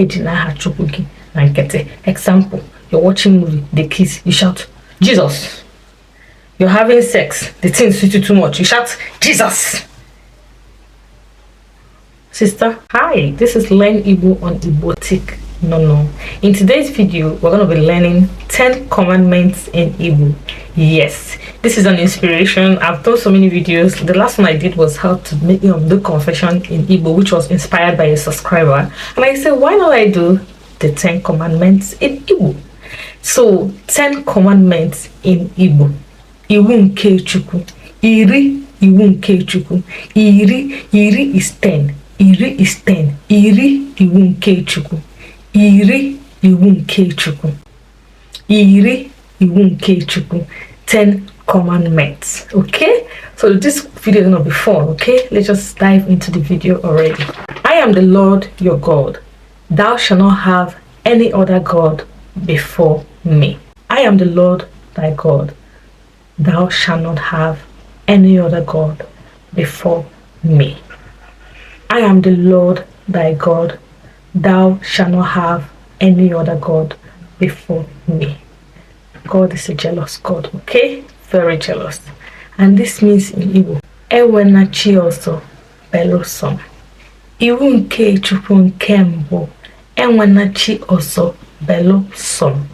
ejina aha chukwu gi na nkete. Example, you're watching movie, they kiss, you shout Jesus. You're having sex, the thing suits you too much, you shout Jesus. Sister, hi, this is Learn Igbo on igboticnono. In today's video, we're going to be learning 10 commandments in Igbo. Yes, this is an inspiration. I've done so many videos. The last one I did was how to make do confession in Igbo, which was inspired by a subscriber. And I said, why not I do the 10 commandments in Igbo? So, 10 commandments in Igbo. Iwu nke Chukwu. Iri Iwu nke Chukwu. Iri is 10. Iri is 10. Iri Iwu nke Chukwu. Iri Iwu nke Chukwu. Iri Iwu nke Chukwu. 10 commandments. Okay? So this video is gonna be fun, okay? Let's just dive into the video already. I am the Lord your God. Thou shalt not have any other God before me. I am the Lord thy God. Thou shalt not have any other God before me. I am the Lord thy God. Thou shalt not have any other God before me. God is a jealous God, okay? Very jealous. And this means in Igbo, enwena chi ọzọ belusom. Iwu nke Chukwu nke mbụ, enwena chi ọzọ belusom.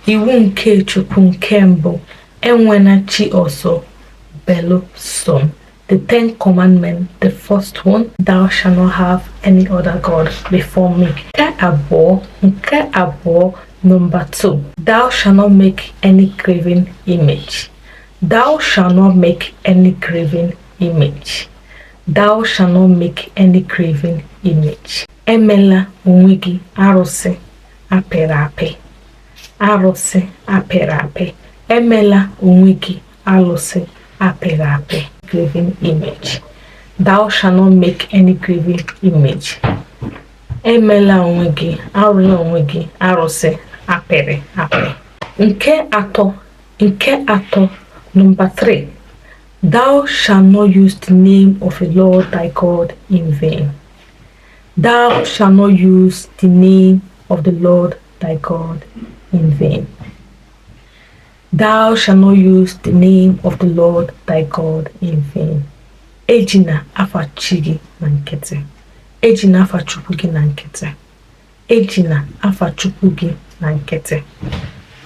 Iwu nke Chukwu nke mbụ, enwena chi ọzọ belusom. The 10th commandment, the first one, thou shalt not have any other God before me. Nke abụọ, number 2, thou shalt not make any craving image. Thou shalt not make any craving image. Thou shalt not make any craving image. Emela onwe gi arụsị apịrị apị. Arụsị apịrị apị. Emela onwe gi arụsị apịrị apị. Craving image. Thou shalt not make any craving image. Emela onwe gi arụla onwe gi arụsị apịrị apị. Nke atọ, number 3, thou shalt not use the name of the Lord thy God in vain. Thou shalt not use the name of the Lord thy God in vain. Thou shalt not use the name of the Lord thy God in vain. Ejina afa chi gi na nkịtị. Ejina afa chukwu gi na nkịtị. Ejina afa chukwu gi na nkịtị.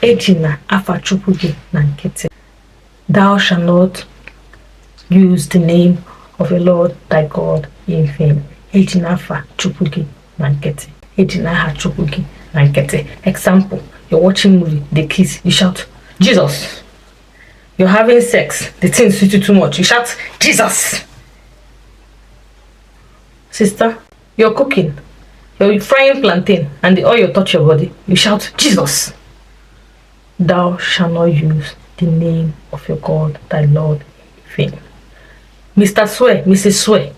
Ejina afa chukwu gi na nkịtị. Thou shalt not use the name of the Lord thy God in vain. Ejina afa chukwu gi na nkịtị. Ejina aha chukwu gi na nkịtị. Example, you're watching movie, they kiss, you shout Jesus. You're having sex, the thing suits you too much, you shout Jesus. Sister, you're cooking, you're frying plantain and the oil touch your body, you shout Jesus. Thou shalt not use the name of your God, thy Lord, in vain. Mr. Swear, Mrs. Swear,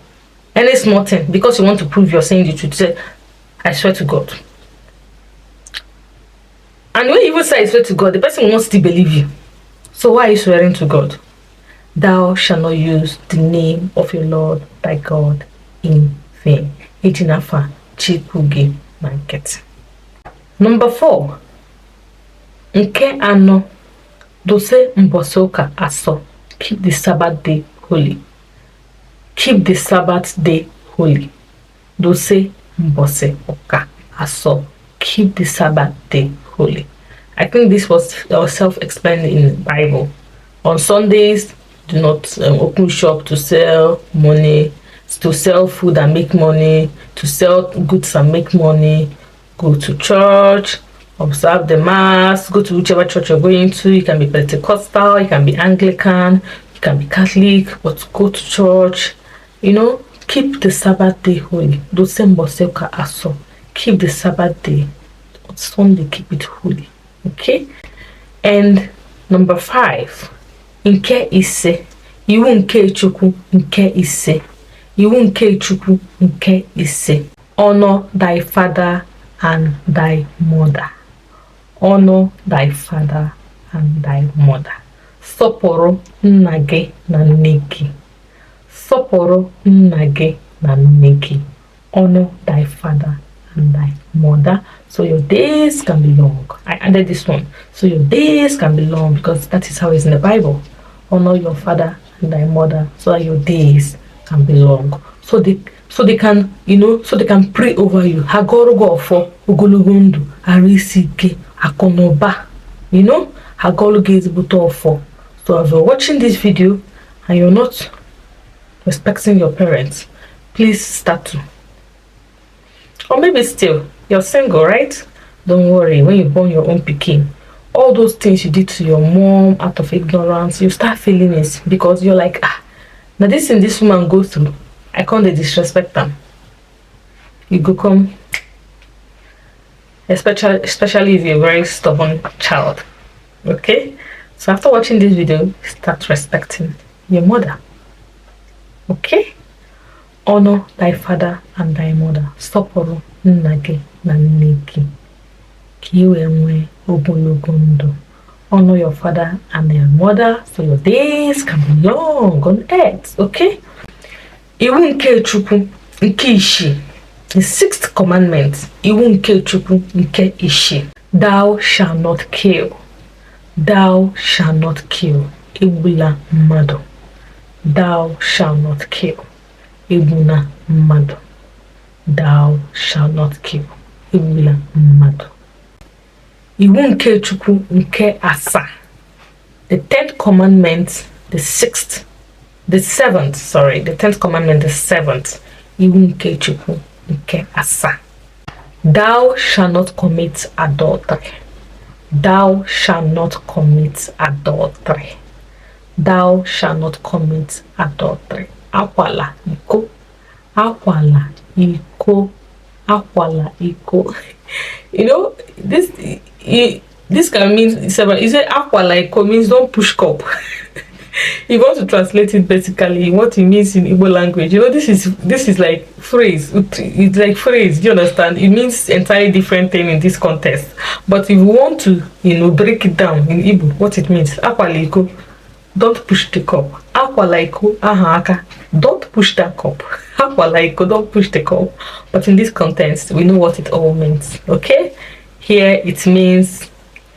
any small thing, because you want to prove you're saying the truth, say, I swear to God. And when you even say I swear to God, the person will not still believe you. So why are you swearing to God? Thou shalt not use the name of your Lord thy God in vain. Ejinafa chikugi manket. Number 4. Nke ano dose mbosoka aso. Keep the Sabbath day holy. Keep the Sabbath day holy. Dose mbose oka aso. Keep the Sabbath day holy. I think this was self-explained in the Bible. On Sundays, do not open shop to sell money, to sell food and make money, to sell goods and make money. Go to church, observe the mass, go to whichever church you're going to. You can be Pentecostal, you can be Anglican, you can be Catholic, but go to church. You know, keep the Sabbath day holy. Keep the Sabbath day. On Sunday, keep it holy. Okay? And number 5. Nke ise. Iwu nke Chukwu nke ise. Iwu nke Chukwu nke ise. Honor thy father and thy mother. Honor thy father and thy mother. Sopuru nna gị na nne gị. Sopuru nna gị na nne gị. Honor thy father and thy mother, so your days can be long. I added this one, so your days can be long, because that is how it's in the Bible. Honor your father and thy mother, so that your days can be long. So they can, so they can pray over you. Hagorogo for ugulugundu, arisike, akonoba, hagologe is buto for. So if you're watching this video and you're not respecting your parents, please start to. Or maybe still you're single, right? Don't worry, when you born your own pikin, all those things you did to your mom out of ignorance, you start feeling it, because you're like, now this thing this woman goes through, I can't disrespect them. You go come, especially if you're a very stubborn child. Okay, so after watching this video, start respecting your mother. Okay, honor thy father and thy mother. Sopuru nnagi na nneki ka i wee nwee ogologo ndụ. Honor your father and your mother, so your days can be long on earth. Okay, Iwu nke Chukwu nke ishi, the 6th commandment. Iwu nke Chukwu nke ishi. Thou shalt not kill. Thou shalt not kill. Egbula mmadu. Thou shalt not kill. Egbula mmadu. Thou shalt not kill. Egbula mmadu. Iwu nke Chukwu nke asa. The 10th commandment, the 6th. The 7th, sorry, the 10th commandment, the 7th. Iwu nke Chukwu nke asa. Thou shalt not commit adultery. Thou shalt not commit adultery. Thou shalt not commit adultery. Akwala iko. Akwala iko. Akwala iko. This can mean several. You say akwala iko means don't push cup. If you want to translate it basically, what it means in Igbo language, this is like phrase. It's like phrase. Do you understand? It means entirely different thing in this context. But if you want to, break it down in Igbo, what it means, akwaliko, don't push the cup. Akwalaiko, ahaka, don't push that cup. Akwalaiko, don't push the cup. But in this context, we know what it all means. Okay? Here it means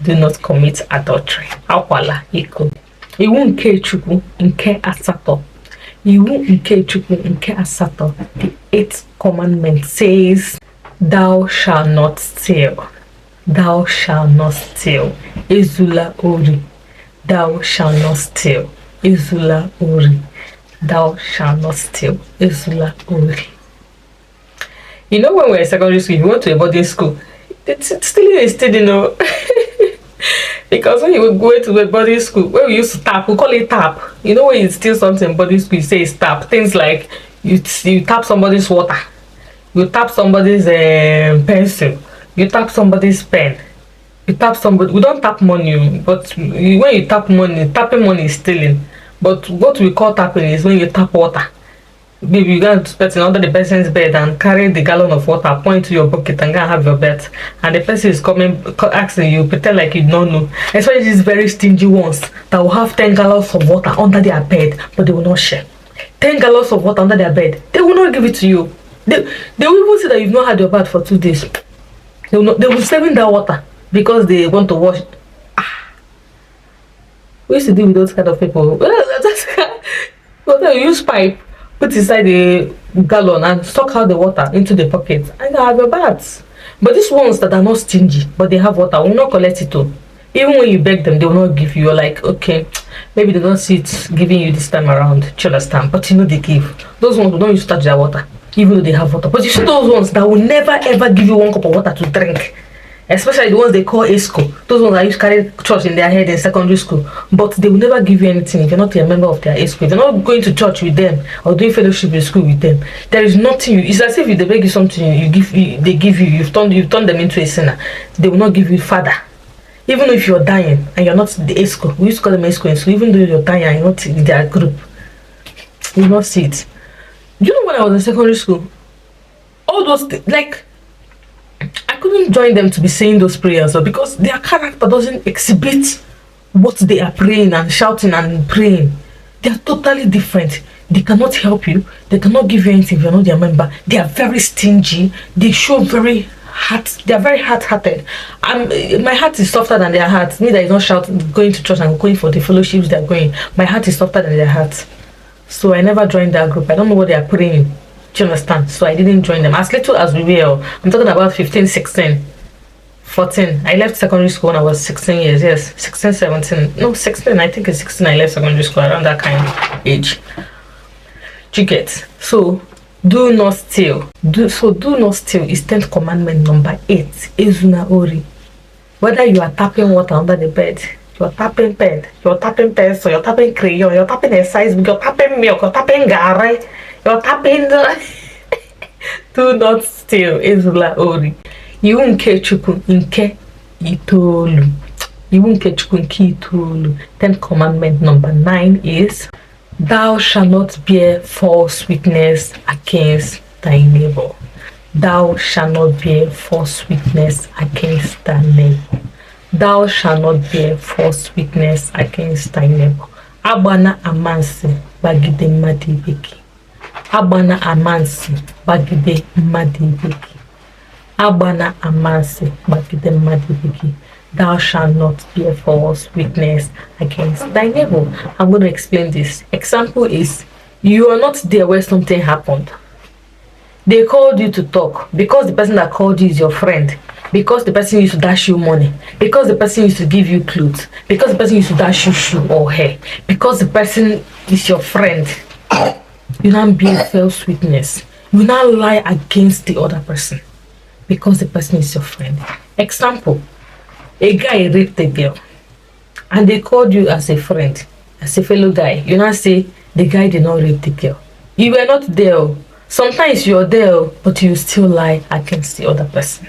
do not commit adultery. Akwalaiko. Iwu nke Chukwu nke asato. Iwu nke Chukwu nke asato. The 8th commandment says, thou shalt not steal. Thou shalt not steal. Ezula ori. Thou shalt not steal. Ezula ori. Thou shalt not steal. Ezula ori. When we're in secondary school, you went to a boarding school. Stealing is still, Because when you go to a boarding school, where we used to tap, we call it tap. When you steal something in boarding school, you say it's tap. Things like you tap somebody's water, you tap somebody's pencil, you tap somebody's pen, you tap somebody. We don't tap money, but when you tap money, tapping money is stealing. But what we call tapping is when you tap water. Maybe you go to person under the person's bed and carry the gallon of water, point to your bucket and go and have your bet. And the person is coming, asking you, pretend like you don't know. Especially these very stingy ones that will have 10 gallons of water under their bed, but they will not share. 10 gallons of water under their bed, they will not give it to you. They will even say that you've not had your bath for 2 days. They will save in that water because they want to wash. We used to deal with those kind of people. Well, you use pipe, put inside the gallon and suck out the water into the pocket and have your baths. But these ones that are not stingy but they have water will not collect it too. Even when you beg them, they will not give you. You're like, okay, maybe they don't see it giving you this time around. Do you understand? But they give. Those ones who don't use to touch their water, even though they have water. But you see those ones that will never ever give you 1 cup of water to drink. Especially the ones they call ESCO. Those ones that used to carry church in their head in secondary school. But they will never give you anything if you're not a member of their ESCO. If you're not going to church with them or doing fellowship in school with them, there is nothing. It's as if they beg you something, they give you. You've turned them into a sinner. They will not give you father. Even if you're dying and you're not the ESCO, we used to call them ESCO in school. Even though you're dying and you're not in their group, you will not see it. Do you know when I was in secondary school, all those things, like, I couldn't join them to be saying those prayers because their character doesn't exhibit what they are praying and shouting and praying. They are totally different. They cannot help you. They cannot give you anything if you're not their member. They are very stingy. They show very heart. They are very hard-hearted. My heart is softer than their heart. Me that is not shouting, going to church and going for the fellowships they're going. My heart is softer than their heart. So I never joined that group. I don't know what they are putting in. Do you understand? So I didn't join them. As little as we were, I'm talking about 15, 16, 14. I left secondary school when I was 16 years. Yes, 16, 17. No, 16. I think it's 16. I left secondary school around that kind of age. Do you get? So do not steal. Do not steal is 10th commandment number 8. Ezuna ori. Whether you are tapping water under the bed, you're tapping pen, you're tapping pencil, you're tapping crayon, you're tapping exercise, you're tapping milk, you're tapping gare, you're tapping do not steal. Ezula ori. IWU NKE CHUKWU nke itoolu. IWU NKE CHUKWU nke itoolu. 10th commandment number 9 is, thou shalt not bear false witness against thy neighbor. Thou shalt not bear false witness against thy neighbor. Thou shalt not bear false witness against thy neighbor. Agbana amansi bagide mmadu ibe gị. Agbana amansi bagide mmadu ibe gị. Agbana amansi bagide mmadu ibe gị. Thou shalt not bear false witness against thy neighbor. I'm going to explain this. Example is, you are not there where something happened. They called you to talk because the person that called you is your friend, because the person used to dash you money, because the person used to give you clothes, because the person used to dash you shoe or hair, because the person is your friend. You now bear false witness. You now lie against the other person because the person is your friend. Example, a guy raped a girl and they called you as a friend, as a fellow guy. You now say the guy did not rape the girl. You were not there. Sometimes you're there, but you still lie against the other person.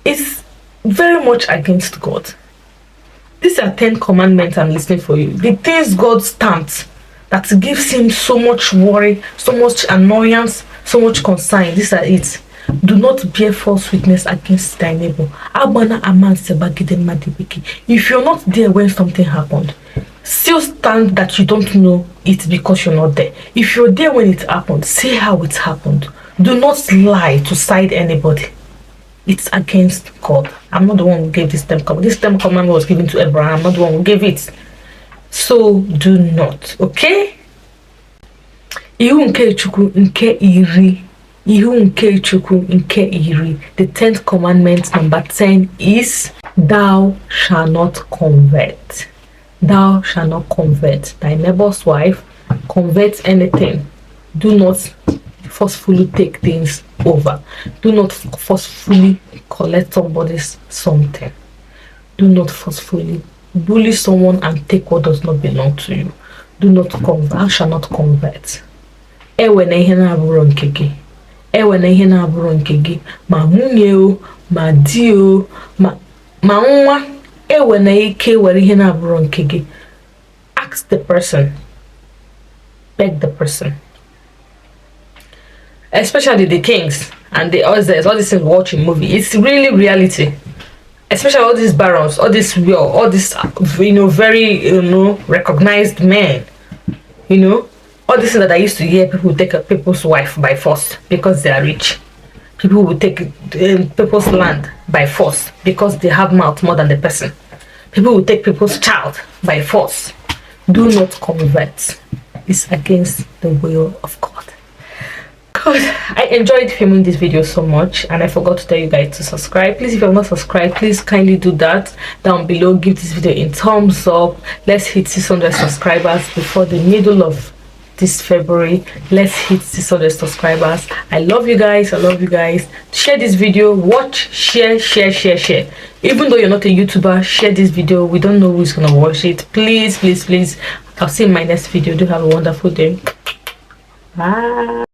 It's very much against God. These are 10 commandments I'm listening for you. The things God stamped that gives him so much worry, so much annoyance, so much concern. These are it. Do not bear false witness against thy neighbor. If you're not there when something happened, still stand that you don't know it because you're not there. If you're there when it happened, say how it happened. Do not lie to side anybody. It's against God. I'm not the one who gave this 10 commandment. This 10 commandment was given to Abraham. I'm not the one who gave it. So do not. Okay? IWU NKE CHUKWU nke iri. IWU NKE CHUKWU nke iri. The 10th commandment number 10 is, thou shalt not convert. Thou shalt not convert thy neighbor's wife. Convert anything. Do not forcefully take things over. Do not forcefully collect somebody's something. Do not forcefully bully someone and take what does not belong to you. Do not convert. Thou shalt not convert. Ewe na ihe na-abụrụ nke gị. Ewe na ihe na-abụrụ nke gị. Ma nwunye o, ma di o, ma nwa. Ewe na ike were ihe na-abụrụ nke gị. Ask the person. Beg the person. Especially the kings and the others, all this things watching movie. It's really reality. Especially all these barons, all this real, all this very recognized men. All this that I used to hear, people take a people's wife by force because they are rich. People will take people's land by force because they have mouth more than the person. People will take people's child by force. Do not convert. It's against the will of God. God, I enjoyed filming this video so much, and I forgot to tell you guys to subscribe. Please, if you have not subscribed, please kindly do that down below. Give this video a thumbs up. Let's hit 600 subscribers before the middle of this February. Let's hit 600 subscribers. I love you guys. I love you guys. Share this video. Watch, share. Even though you're not a YouTuber, share this video. We don't know who's gonna watch it. Please. I'll see you in my next video. Do have a wonderful day. Bye.